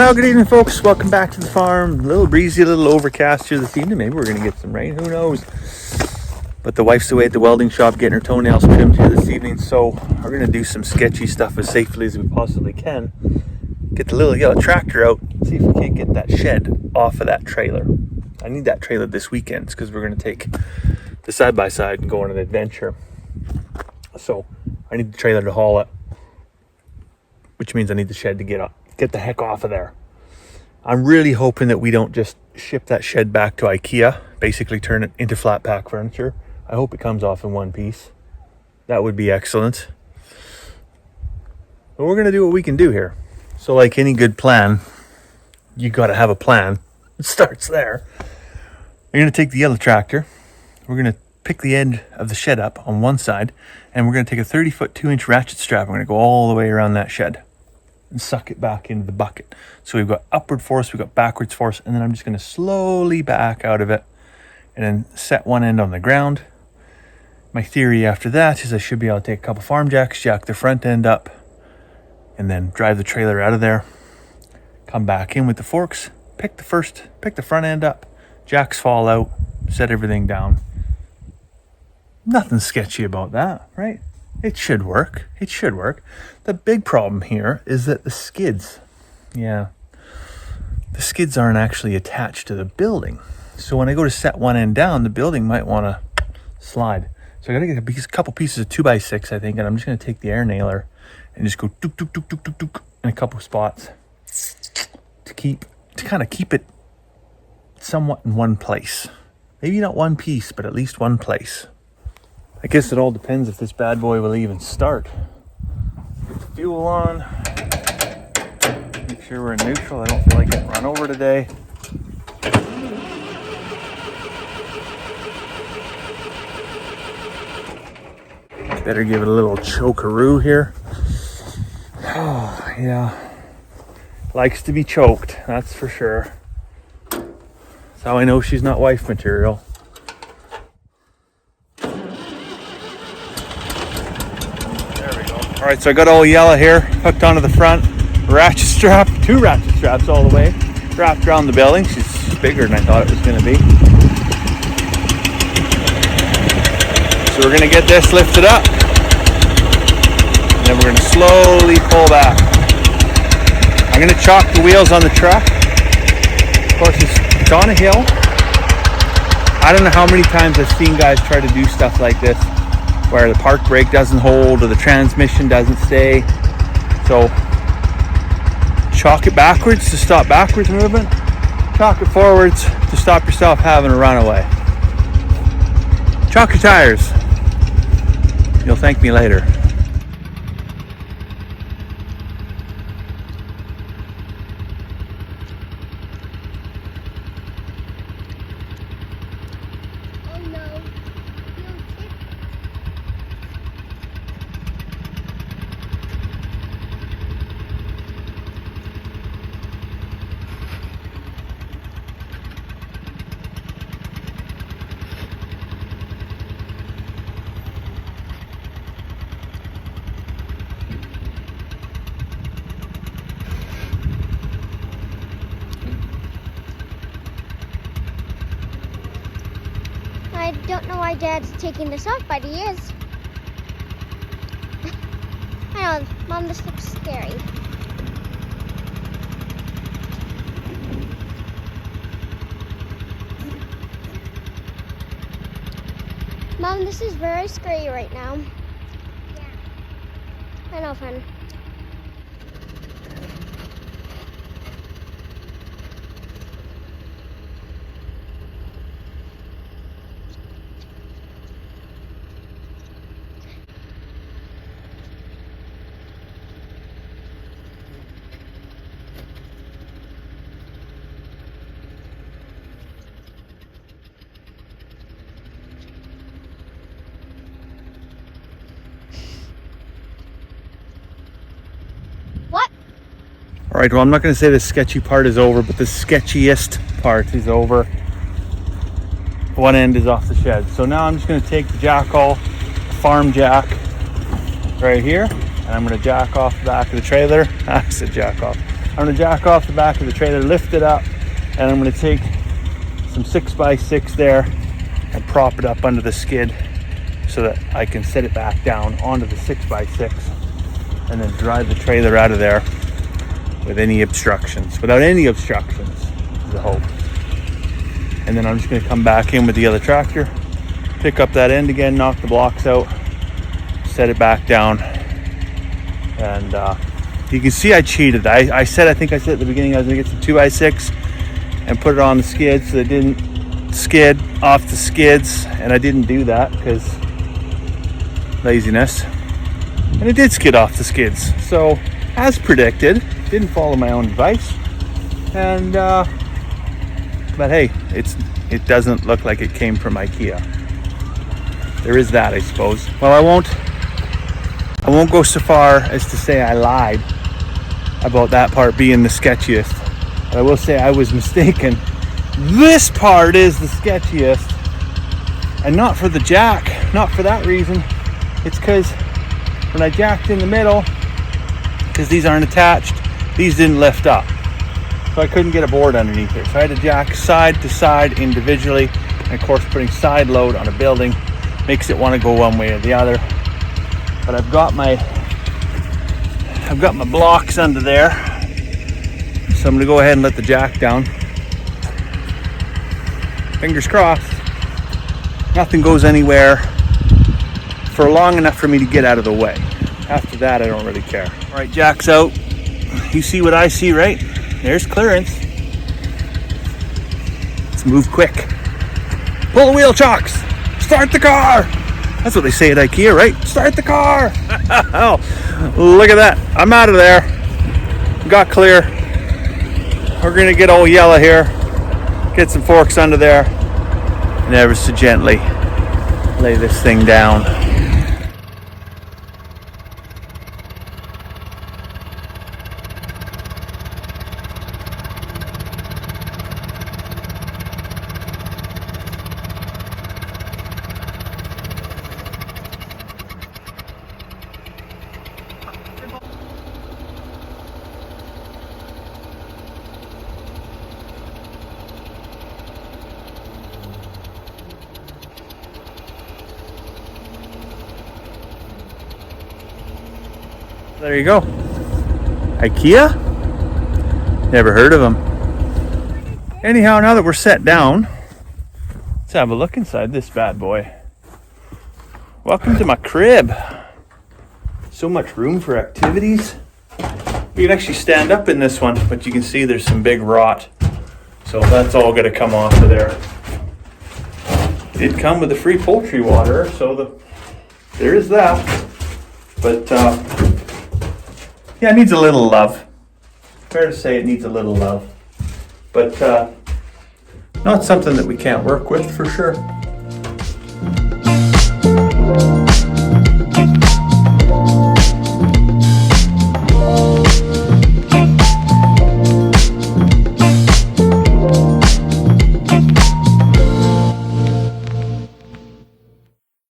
Well, good evening, folks. Welcome back to the farm. A little breezy, a little overcast here this evening. Maybe we're going to get some rain. Who knows? But the wife's away at the welding shop getting her toenails trimmed here this evening. So we're going to do some sketchy stuff as safely as we possibly can. Get the little yellow tractor out. See if we can't get that shed off of that trailer. I need that trailer this weekend because we're going to take the side-by-side and go on an adventure. So I need the trailer to haul it, which means I need the shed to get the heck off of there. I'm really hoping that we don't just ship that shed back to IKEA, basically turn it into flat pack furniture. I hope it comes off in one piece. That would be excellent. But we're going to do what we can do here. So like any good plan, you got to have a plan. It starts there. We're going to take the yellow tractor. We're going to pick the end of the shed up on one side, and we're going to take a 30-foot 2-inch ratchet strap. We're going to go all the way around that shed and suck it back into the bucket. So we've got upward force, we've got backwards force, and then I'm just going to slowly back out of it and then set one end on the ground. My theory after that is I should be able to take a couple farm jacks, jack the front end up, and then drive the trailer out of there, come back in with the forks, pick the front end up, jacks fall out, set everything down. Nothing sketchy about that, right? It should work. It should work. The big problem here is that the skids aren't actually attached to the building. So when I go to set one end down, the building might want to slide. So I got to get a couple pieces of 2x6, I think, and I'm just going to take the air nailer and just go dook, dook, dook, dook, dook, dook in a couple spots to kind of keep it somewhat in one place. Maybe not one piece, but at least one place. I guess it all depends if this bad boy will even start. Get the fuel on. Make sure we're in neutral. I don't feel like getting run over today. Better give it a little chokeroo here. Oh, yeah. Likes to be choked, that's for sure. That's how I know she's not wife material. All right, so I got all yellow here, hooked onto the front, ratchet strap, 2 ratchet straps all the way, wrapped around the building. She's bigger than I thought it was going to be. So we're going to get this lifted up, and then we're going to slowly pull back. I'm going to chalk the wheels on the truck. Of course, it's on a hill. I don't know how many times I've seen guys try to do stuff like this, where the park brake doesn't hold or the transmission doesn't stay. So chalk it backwards to stop backwards movement. Chalk it forwards to stop yourself having a runaway. Chalk your tires. You'll thank me later. I don't know why Dad's taking this off, but he is. I know, Mom, this looks scary. Mom, this is very scary right now. Yeah. I know, fun. All right, well, I'm not going to say the sketchy part is over, but the sketchiest part is over. One end is off the shed. So now I'm just going to take the jackal, farm jack, right here, and I'm going to jack off the back of the trailer. I said jack off. I'm gonna jack off the back of the trailer, lift it up, and I'm gonna take some 6x6 there and prop it up under the skid so that I can set it back down onto the 6x6 and then drive the trailer out of there without any obstructions, is the hope. And then I'm just gonna come back in with the other tractor, pick up that end again, knock the blocks out, set it back down, and you can see I cheated. I think I said at the beginning I was gonna get some 2x6 and put it on the skid so it didn't skid off the skids, and I didn't do that because laziness, and it did skid off the skids. So as predicted, didn't follow my own advice, and but hey, it doesn't look like it came from IKEA. There is that, I suppose. Well, I won't go so far as to say I lied about that part being the sketchiest. But I will say I was mistaken. This part is the sketchiest, and not for the jack, not for that reason. It's because when I jacked in the middle, because these aren't attached, these didn't lift up, so I couldn't get a board underneath here. So I had to jack side to side individually, and of course putting side load on a building makes it want to go one way or the other. But I've got my blocks under there, so I'm going to go ahead and let the jack down. Fingers crossed nothing goes anywhere for long enough for me to get out of the way. After that, I don't really care. All right, jack's out. You see what I see, right? There's clearance. Let's move quick. Pull the wheel chocks. Start the car. That's what they say at IKEA, right? Start the car. Oh, look at that. I'm out of there. Got clear. We're gonna get old yellow here. Get some forks under there. And ever so gently lay this thing down. There you go. IKEA? Never heard of them. Anyhow, now that we're set down, let's have a look inside this bad boy. Welcome to my crib. So much room for activities. You can actually stand up in this one, but you can see there's some big rot. So that's all going to come off of there. It did come with the free poultry water, so there is that. But yeah, it needs a little love. Fair to say it needs a little love. But not something that we can't work with for sure.